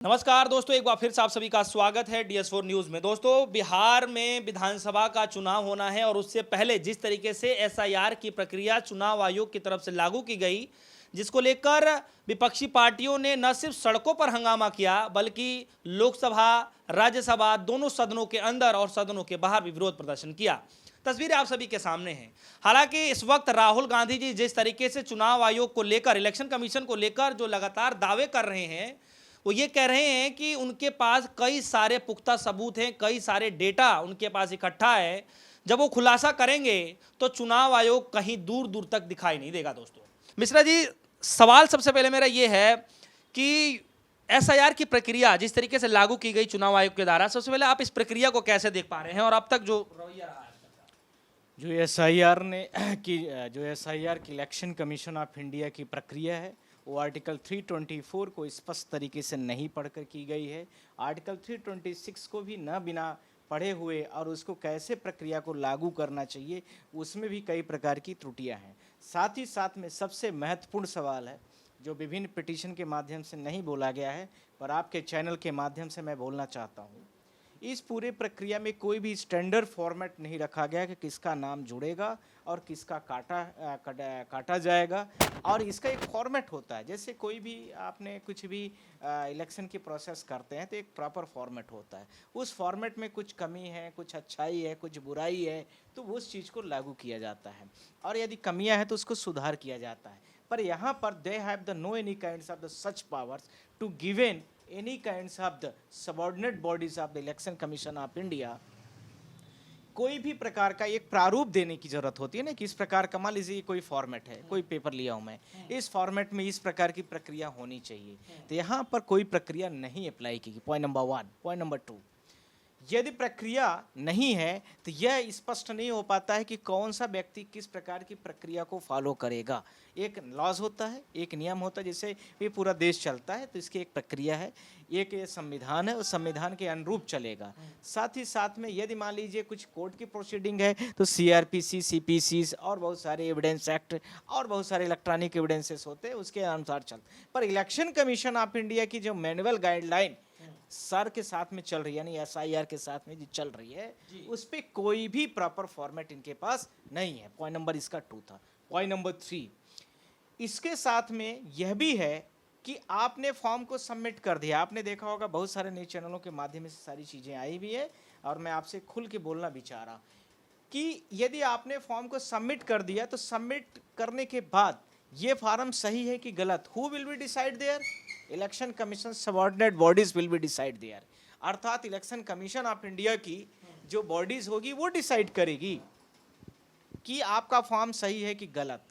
नमस्कार दोस्तों, एक बार फिर से आप सभी का स्वागत है DS4 न्यूज़ में। दोस्तों, बिहार में विधानसभा का चुनाव होना है और उससे पहले जिस तरीके से SIR की प्रक्रिया चुनाव आयोग की तरफ से लागू की गई, जिसको लेकर विपक्षी पार्टियों ने न सिर्फ सड़कों पर हंगामा किया बल्कि लोकसभा, राज्यसभा दोनों सदनों के अंदर और सदनों के बाहर भी विरोध प्रदर्शन किया। तस्वीरें आप सभी के सामने हैं। हालांकि इस वक्त राहुल गांधी जी जिस तरीके से चुनाव आयोग को लेकर, इलेक्शन कमीशन को लेकर जो लगातार दावे कर रहे हैं, वो ये कह रहे हैं कि उनके पास कई सारे पुख्ता सबूत हैं, कई सारे डेटा उनके पास इकट्ठा है। जब वो खुलासा करेंगे तो चुनाव आयोग कहीं दूर दूर तक दिखाई नहीं देगा। दोस्तों मिश्रा जी, सवाल सबसे पहले मेरा ये है कि SIR की प्रक्रिया जिस तरीके से लागू की गई चुनाव आयोग के द्वारा, सबसे पहले आप इस प्रक्रिया को कैसे देख पा रहे हैं और अब तक जो रवैया रहा है? जो SIR की इलेक्शन कमीशन ऑफ इंडिया की प्रक्रिया है वो आर्टिकल 324 को स्पष्ट तरीके से नहीं पढ़कर की गई है। आर्टिकल 326 को भी न बिना पढ़े हुए और उसको कैसे प्रक्रिया को लागू करना चाहिए उसमें भी कई प्रकार की त्रुटियां हैं। साथ ही साथ में सबसे महत्वपूर्ण सवाल है जो विभिन्न पिटीशन के माध्यम से नहीं बोला गया है, पर आपके चैनल के माध्यम से मैं बोलना चाहता हूँ। इस पूरे प्रक्रिया में कोई भी स्टैंडर्ड फॉर्मेट नहीं रखा गया कि किसका नाम जुड़ेगा और किसका काटा जाएगा, और इसका एक फॉर्मेट होता है। जैसे कोई भी आपने कुछ भी इलेक्शन की प्रोसेस करते हैं तो एक प्रॉपर फॉर्मेट होता है। उस फॉर्मेट में कुछ कमी है, कुछ अच्छाई है, कुछ बुराई है, तो उस चीज़ को लागू किया जाता है, और यदि कमियां हैं तो उसको सुधार किया जाता है। पर यहाँ पर they have the no any kinds of the such powers to given any kinds of the subordinate bodies of the election commission of India। कोई भी प्रकार का एक प्रारूप देने की जरूरत होती है ना, कि इस प्रकार का, मान लीजिए कोई फॉर्मेट है, कोई पेपर लिया हूं मैं, इस फॉर्मेट में इस प्रकार की प्रक्रिया होनी चाहिए, तो यहाँ पर कोई प्रक्रिया नहीं अप्लाई की। Point number 1। पॉइंट नंबर 2, यदि प्रक्रिया नहीं है तो यह स्पष्ट नहीं हो पाता है कि कौन सा व्यक्ति किस प्रकार की प्रक्रिया को फॉलो करेगा। एक लॉज होता है, एक नियम होता है, जिससे ये पूरा देश चलता है, तो इसकी एक प्रक्रिया है, एक ये संविधान है, उस संविधान के अनुरूप चलेगा। साथ ही साथ में यदि मान लीजिए कुछ कोर्ट की प्रोसीडिंग है तो CRPC, CPC और बहुत सारे एविडेंस एक्ट और बहुत सारे इलेक्ट्रॉनिक एविडेंसेस होते हैं, उसके अनुसार चलता। पर इलेक्शन कमीशन ऑफ इंडिया की जो मैनुअल गाइडलाइन सर के साथ में चल रही है, यानी SIR के साथ में जो चल रही है, उस पर कोई भी प्रॉपर फॉर्मेट इनके पास नहीं है। पॉइंट नंबर इसका 2 था। पॉइंट नंबर 3, इसके साथ में यह भी है कि आपने फॉर्म को सबमिट कर दिया। आपने देखा होगा बहुत सारे न्यूज चैनलों के माध्यम से सारी चीज़ें आई भी है, और मैं आपसे खुल के बोलना भी चाह रहा कि यदि आपने फॉर्म को सबमिट कर दिया तो सबमिट करने के बाद ये फॉर्म सही है कि गलत, who will be decide there? Election commission subordinate bodies will be decide there. अर्थात इलेक्शन कमीशन ऑफ इंडिया की जो बॉडीज होगी वो डिसाइड करेगी कि आपका फॉर्म सही है कि गलत।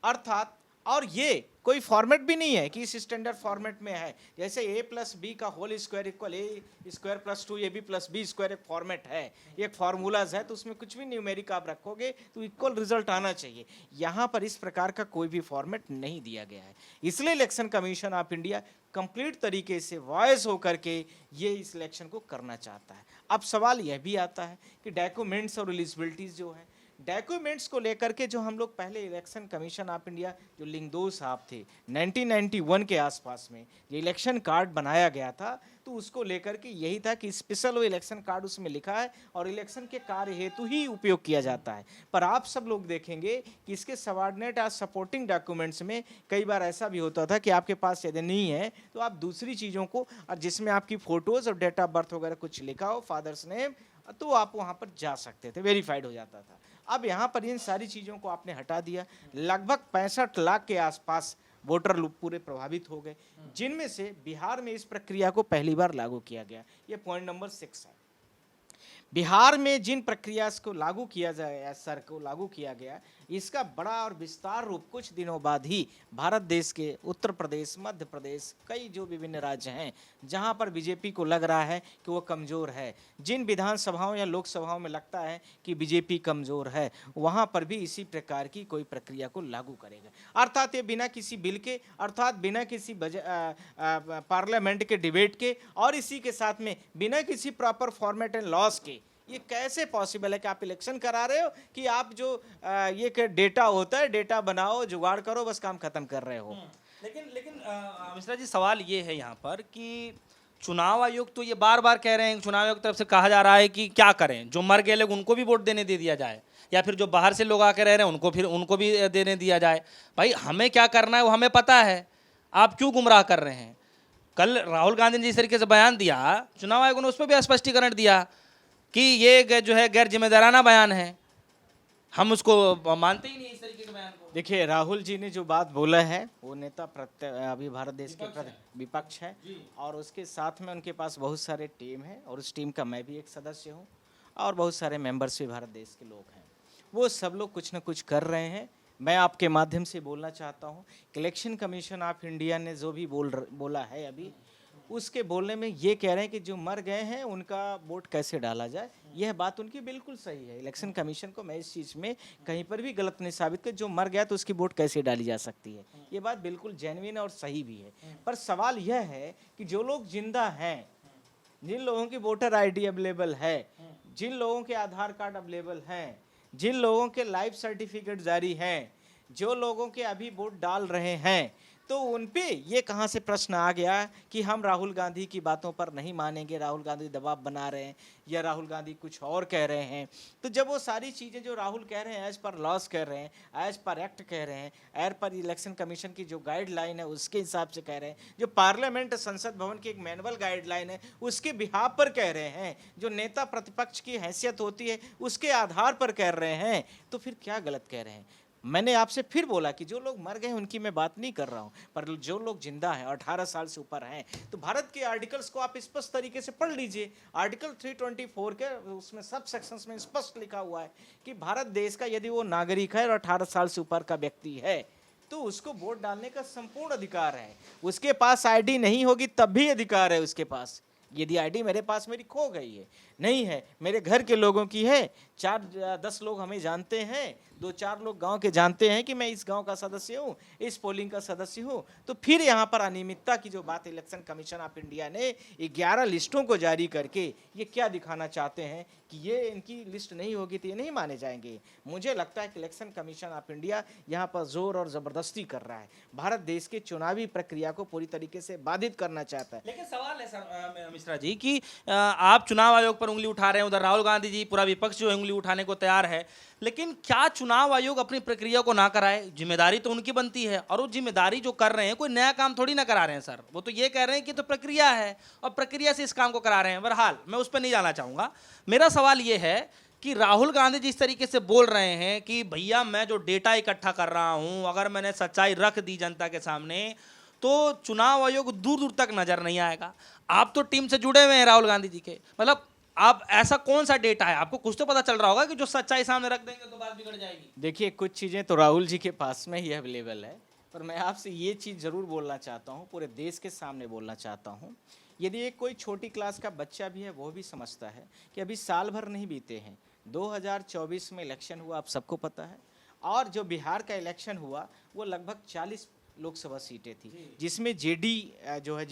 अर्थात, और ये कोई फॉर्मेट भी नहीं है कि इस स्टैंडर्ड फॉर्मेट में है, जैसे A+B का whole square equal A² + 2AB + B² एक फॉर्मेट है, एक फार्मूलाज है, तो उसमें कुछ भी न्यूमेरिक आप रखोगे तो इक्वल रिजल्ट आना चाहिए। यहाँ पर इस प्रकार का कोई भी फॉर्मेट नहीं दिया गया है, इसलिए election commission of India complete तरीके से वॉइस होकर के ये इस इलेक्शन को करना चाहता है। अब सवाल यह भी आता है कि डॉक्यूमेंट्स और एलिजिबिलिटीज जो है, डॉक्यूमेंट्स को लेकर के जो हम लोग पहले इलेक्शन कमीशन ऑफ इंडिया जो लिंगदो साहब थे 1991 के आसपास में जो इलेक्शन कार्ड बनाया गया था, तो उसको लेकर के यही था कि स्पेशल वो इलेक्शन कार्ड उसमें लिखा है और इलेक्शन के कार्य हेतु ही उपयोग किया जाता है। पर आप सब लोग देखेंगे कि इसके सबऑर्डिनेट और सपोर्टिंग डॉक्यूमेंट्स में कई बार ऐसा भी होता था कि आपके पास यदि नहीं है तो आप दूसरी चीज़ों को, और जिसमें आपकी फ़ोटोज़ और डेट ऑफ बर्थ वगैरह कुछ लिखा हो, फादर्स नेम, तो आप वहाँ पर जा सकते थे, वेरीफाइड हो जाता था। अब यहाँ पर इन सारी चीज़ों को आपने हटा दिया। लगभग 65 लाख के आसपास वोटर पूरे प्रभावित हो गए, जिनमें से बिहार में इस प्रक्रिया को पहली बार लागू किया गया। ये पॉइंट नंबर 6 है। बिहार में जिन प्रक्रिया को लागू किया जाए, SR को लागू किया गया, इसका बड़ा और विस्तार रूप कुछ दिनों बाद ही भारत देश के उत्तर प्रदेश, मध्य प्रदेश, कई जो विभिन्न राज्य हैं जहां पर बीजेपी को लग रहा है कि वो कमज़ोर है, जिन विधानसभाओं या लोकसभाओं में लगता है कि बीजेपी कमज़ोर है, वहां पर भी इसी प्रकार की कोई प्रक्रिया को लागू करेगा। अर्थात ये बिना किसी बिल के, अर्थात बिना किसी पार्लियामेंट के डिबेट के, और इसी के साथ में बिना किसी प्रॉपर फॉर्मेट एंड लॉज के, ये कैसे पॉसिबल है कि आप इलेक्शन करा रहे हो कि आप जो ये डेटा होता है, डेटा बनाओ, जुगाड़ करो, बस काम खत्म कर रहे हो। लेकिन मिश्रा जी, सवाल ये है यहाँ पर कि चुनाव आयोग तो ये बार बार कह रहे हैं, चुनाव आयोग की तरफ से कहा जा रहा है कि क्या करें, जो मर गए लोग उनको भी वोट देने दे दिया जाए, या फिर जो बाहर से लोग आके रह रहे हैं उनको भी देने दिया जाए। भाई हमें क्या करना है वो हमें पता है, आप क्यों गुमराह कर रहे हैं? कल राहुल गांधी ने जिस तरीके से बयान दिया, चुनाव आयोग ने उस पर भी स्पष्टीकरण दिया कि ये जो है गैर जिम्मेदाराना बयान है, हम उसको मानते ही नहीं इस तरीके के बयान को। देखिए, राहुल जी ने जो बात बोला है वो नेता अभी भारत देश के विपक्ष है, और उसके साथ में उनके पास बहुत सारे टीम है, और उस टीम का मैं भी एक सदस्य हूँ, और बहुत सारे मेंबर्स भी भारत देश के लोग हैं। वो सब लोग कुछ ना कुछ कर रहे हैं। मैं आपके माध्यम से बोलना चाहता हूँ, इलेक्शन कमीशन ऑफ इंडिया ने जो भी बोला है अभी, उसके बोलने में ये कह रहे हैं कि जो मर गए हैं उनका वोट कैसे डाला जाए। यह बात उनकी बिल्कुल सही है। इलेक्शन कमीशन को मैं इस चीज़ में कहीं पर भी गलत नहीं साबित कर, जो मर गया तो उसकी वोट कैसे डाली जा सकती है, ये बात बिल्कुल जेन्युइन और सही भी है। पर सवाल यह है कि जो लोग जिंदा हैं, जिन लोगों की वोटर आईडी अवेलेबल है, जिन लोगों के आधार कार्ड अवेलेबल हैं, जिन लोगों के लाइफ सर्टिफिकेट जारी हैं, जो लोगों के अभी वोट डाल रहे हैं, तो उन पे ये कहाँ से प्रश्न आ गया कि हम राहुल गांधी की बातों पर नहीं मानेंगे, राहुल गांधी दबाव बना रहे हैं, या राहुल गांधी कुछ और कह रहे हैं। तो जब वो सारी चीज़ें जो राहुल कह रहे हैं एज पर लॉस कह रहे हैं, एज पर एक्ट कह रहे हैं, एज पर इलेक्शन कमीशन की जो गाइडलाइन है उसके हिसाब से कह रहे हैं, जो पार्लियामेंट संसद भवन की एक मैनुअल गाइडलाइन है उसके बिहाफ पर कह रहे हैं, जो नेता प्रतिपक्ष की हैसियत होती है उसके आधार पर कह रहे हैं, तो फिर क्या गलत कह रहे हैं? मैंने आपसे फिर बोला कि जो लोग मर गए उनकी मैं बात नहीं कर रहा हूं, पर जो लोग जिंदा हैं, 18 साल से ऊपर हैं, तो भारत के आर्टिकल्स को आप स्पष्ट तरीके से पढ़ लीजिए। आर्टिकल 324 के उसमें सब सेक्शंस में स्पष्ट लिखा हुआ है कि भारत देश का यदि वो नागरिक है और 18 साल से ऊपर का व्यक्ति है तो उसको वोट डालने का संपूर्ण अधिकार है। उसके पास आईडी नहीं होगी तब भी अधिकार है उसके पास। यदि आईडी मेरे पास मेरी खो गई है, नहीं है, मेरे घर के लोगों की है, 4-10 लोग हमें जानते हैं, 2-4 लोग गांव के जानते हैं कि मैं इस गांव का सदस्य हूं, इस पोलिंग का सदस्य हूं, तो फिर यहां पर अनियमितता की जो बात इलेक्शन कमीशन ऑफ इंडिया ने 11 लिस्टों को जारी करके ये क्या दिखाना चाहते हैं कि ये इनकी लिस्ट नहीं होगी तो ये नहीं माने जाएंगे। मुझे लगता है कि इलेक्शन कमीशन ऑफ इंडिया यहाँ पर जोर और जबरदस्ती कर रहा है, भारत देश के चुनावी प्रक्रिया को पूरी तरीके से बाधित करना चाहता है। लेकिन सवाल है सर मिश्रा जी कि आप चुनाव आयोग पर उंगली उठा रहे हैं, उधर राहुल गांधी जी पूरा विपक्ष जो है उंगली उठाने को तैयार है, लेकिन क्या चुनाव आयोग अपनी प्रक्रिया को ना कराए? जिम्मेदारी तो उनकी बनती है, और वो जिम्मेदारी जो कर रहे हैं कोई नया काम थोड़ी ना करा रहे हैं सर, वो तो ये कह रहे हैं कि तो प्रक्रिया है और प्रक्रिया से इस काम को करा रहे हैं। बहरहाल मैं उस पर नहीं जाना चाहूँगा। मेरा सवाल ये है कि राहुल गांधी जिस तरीके से बोल रहे हैं कि भैया मैं जो डेटा इकट्ठा कर रहा हूँ, अगर मैंने सच्चाई रख दी जनता के सामने तो चुनाव आयोग दूर दूर तक नजर नहीं आएगा। आप तो टीम से जुड़े हुए हैं राहुल गांधी जी के, मतलब आप ऐसा कौन सा डेटा है, आपको कुछ तो पता चल रहा होगा कि जो सच्चाई सामने रख देंगे तो बात बिगड़ जाएगी। देखिए, कुछ चीज़ें तो राहुल जी के पास में ही अवेलेबल है, पर मैं आपसे ये चीज़ ज़रूर बोलना चाहता हूँ, पूरे देश के सामने बोलना चाहता हूँ। यदि एक कोई छोटी क्लास का बच्चा भी है वो भी समझता है कि अभी साल भर नहीं बीते हैं, 2024 में इलेक्शन हुआ, आप सबको पता है, और जो बिहार का इलेक्शन हुआ वो लगभग 40 लोकसभा सीटें थी, जिसमें जो है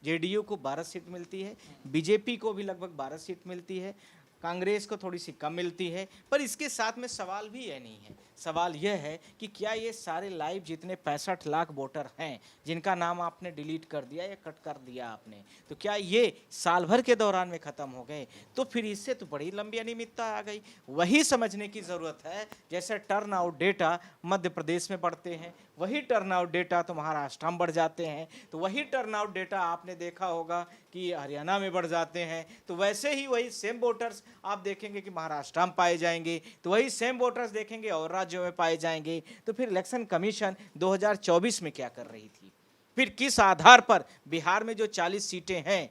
जेडीयू को 12 सीट मिलती है, बीजेपी को भी लगभग 12 सीट मिलती है, कांग्रेस को थोड़ी सी कम मिलती है। पर इसके साथ में सवाल भी यह नहीं है, सवाल यह है कि क्या ये सारे लाइव जितने 65 लाख वोटर हैं जिनका नाम आपने डिलीट कर दिया या कट कर दिया आपने, तो क्या ये साल भर के दौरान में ख़त्म हो गए? तो फिर इससे तो बड़ी लंबी अनियमितता आ गई। वही समझने की ज़रूरत है, जैसे turn out data Madhya Pradesh में बढ़ते हैं, वही टर्न आउट डेटा तो महाराष्ट्र में बढ़ जाते हैं, तो वही टर्न आउट डेटा आपने देखा होगा कि हरियाणा में बढ़ जाते हैं, तो वैसे ही वही सेम वोटर्स आप देखेंगे कि महाराष्ट्र में पाए जाएंगे, तो वही सेम वोटर्स देखेंगे और राज्यों में पाए जाएंगे। तो फिर इलेक्शन कमीशन 2024 में क्या कर रही थी? फिर किस आधार पर बिहार में जो 40 सीटें हैं,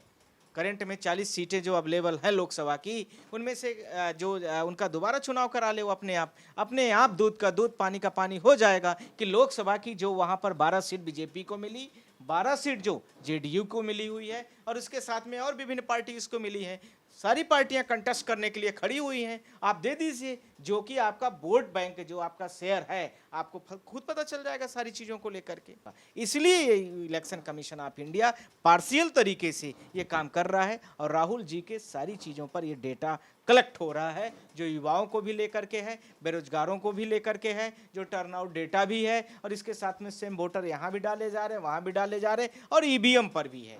करंट में 40 सीटें जो अवेलेबल हैं लोकसभा की, उनमें से जो उनका दोबारा चुनाव करा ले, वो अपने आप दूध का दूध पानी का पानी हो जाएगा कि लोकसभा की जो वहाँ पर 12 सीट बीजेपी को मिली, 12 सीट जो जेडीयू को मिली हुई है, और उसके साथ में और विभिन्न पार्टीज को मिली है, सारी पार्टियां कंटेस्ट करने के लिए खड़ी हुई हैं, आप दे दीजिए, जो कि आपका वोट बैंक जो आपका शेयर है आपको खुद पता चल जाएगा सारी चीज़ों को लेकर के। इसलिए election commission of India partial तरीके से ये काम कर रहा है, और राहुल जी के सारी चीज़ों पर ये डेटा कलेक्ट हो रहा है, जो युवाओं को भी लेकर के है, बेरोजगारों को भी लेकर के है, जो टर्नआउट डेटा भी है, और इसके साथ में सेम वोटर यहाँ भी डाले जा रहे हैं, वहाँ भी डाले जा रहे हैं, और ईवीएम पर भी है।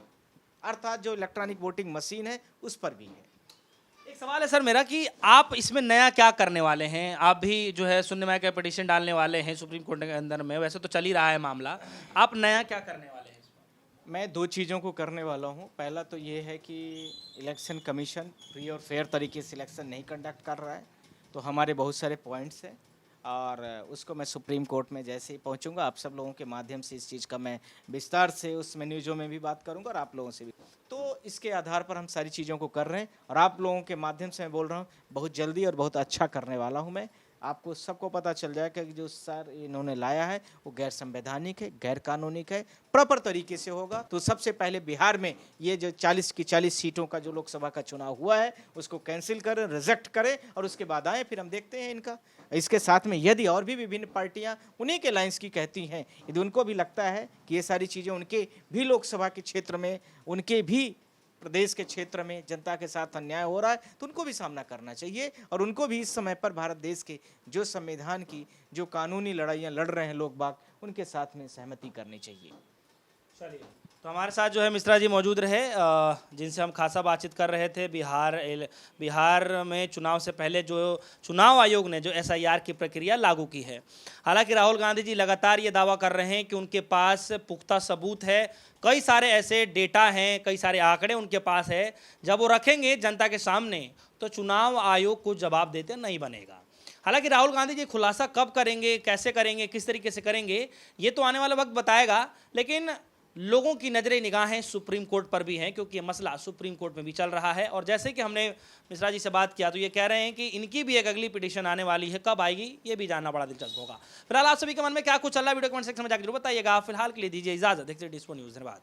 अर्थात जो इलेक्ट्रॉनिक वोटिंग मशीन है उस पर भी है। एक सवाल है सर मेरा कि आप इसमें नया क्या करने वाले हैं? आप भी जो है शून्य न्याय का पिटीशन डालने वाले हैं सुप्रीम कोर्ट के अंदर में, वैसे तो चल ही रहा है मामला, आप नया क्या करने वाले हैं इसमें? मैं दो चीज़ों को करने वाला हूँ। पहला तो ये है कि इलेक्शन कमीशन फ्री और फेयर तरीके से इलेक्शन नहीं कंडक्ट कर रहा है, तो हमारे बहुत सारे पॉइंट्स हैं और उसको मैं सुप्रीम कोर्ट में जैसे ही पहुंचूंगा आप सब लोगों के माध्यम से इस चीज़ का मैं विस्तार से उसमें न्यूज़ों में भी बात करूंगा और आप लोगों से भी। तो इसके आधार पर हम सारी चीज़ों को कर रहे हैं और आप लोगों के माध्यम से मैं बोल रहा हूँ बहुत जल्दी और बहुत अच्छा करने वाला हूँ मैं। आपको सबको पता चल जाएगा कि जो सर इन्होंने लाया है वो गैर संवैधानिक है, गैर कानूनिक है, प्रॉपर तरीके से होगा। तो सबसे पहले बिहार में ये जो 40 की 40 सीटों का जो लोकसभा का चुनाव हुआ है उसको कैंसिल करें, रिजेक्ट करें और उसके बाद आए, फिर हम देखते हैं इनका। इसके साथ में यदि और भी विभिन्न पार्टियां उन्हीं के लाइन्स की कहती हैं, यदि उनको भी लगता है कि ये सारी चीज़ें उनके भी लोकसभा के क्षेत्र में, उनके भी प्रदेश के क्षेत्र में जनता के साथ अन्याय हो रहा है, तो उनको भी सामना करना चाहिए और उनको भी इस समय पर भारत देश के जो संविधान की जो कानूनी लड़ाइयाँ लड़ रहे हैं लोग बाग, उनके साथ में सहमति करनी चाहिए। चलिए, तो हमारे साथ जो है मिश्रा जी मौजूद रहे, जिनसे हम खासा बातचीत कर रहे थे। बिहार में चुनाव से पहले जो चुनाव आयोग ने जो एसआईआर की प्रक्रिया लागू की है, हालांकि राहुल गांधी जी लगातार ये दावा कर रहे हैं कि उनके पास पुख्ता सबूत है, कई सारे ऐसे डेटा हैं, कई सारे आंकड़े उनके पास है, जब वो रखेंगे जनता के सामने तो चुनाव आयोग को जवाब देते नहीं बनेगा। हालांकि राहुल गांधी जी खुलासा कब करेंगे, कैसे करेंगे, किस तरीके से करेंगे, ये तो आने वाला वक्त बताएगा, लेकिन लोगों की नजरें निगाहें सुप्रीम कोर्ट पर भी हैं, क्योंकि ये मसला सुप्रीम कोर्ट में भी चल रहा है। और जैसे कि हमने मिश्रा जी से बात किया तो ये कह रहे हैं कि इनकी भी एक अगली पिटीशन आने वाली है, कब आएगी ये भी जानना बड़ा दिलचस्प होगा। फिलहाल आप सभी के मन में क्या कुछ चल रहा है वीडियो कमेंट सेक्शन में जाकर जरूर बताइएगा। फिलहाल के लिए दीजिए इजाजत, देखते रहिए DS4 न्यूज़। धन्यवाद।